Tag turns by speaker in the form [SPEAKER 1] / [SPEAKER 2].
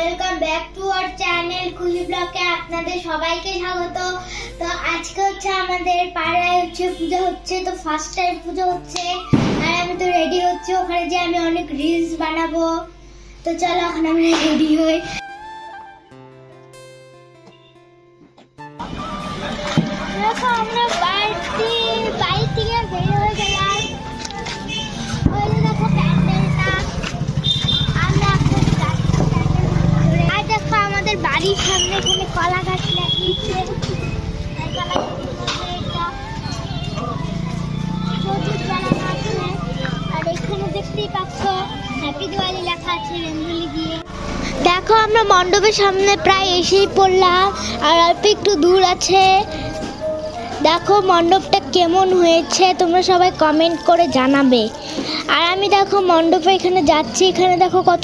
[SPEAKER 1] Welcome back to our channel কুলি ব্লগে আপনাদের সবাইকে স্বাগত। তো আজকে হচ্ছে আমাদের পাড়ায় হচ্ছে পূজা হচ্ছে, তো ফার্স্ট টাইম পুজো হচ্ছে আর আমি তো রেডি হচ্ছি, ওখানে যে আমি অনেক রিলস বানাবো। তো চলো এখন আমি রেডি হই। দেখো আমরা বাইরে থেকে বের হয়ে গেলাম। ওই দেখো প্যান্ডেলটা, আমরা আর দেখো আমাদের বাড়ির সামনে এখানে কলা গাছ লাগিয়েছে। আর এখানে দেখতেই পাচ্ছ হ্যাপি দিওয়ালি লেখা আছে রঙ্গোলি দিয়ে। দেখো আমরা মণ্ডপের সামনে প্রায় এসেই পড়লাম, আর অল্প একটু দূর আছে। দেখো মণ্ডপটা কেমন হয়েছে তোমরা সবাই কমেন্ট করে জানাবে। আর আমি দেখো মণ্ডপে এখানে যাচ্ছি, এখানে দেখো কত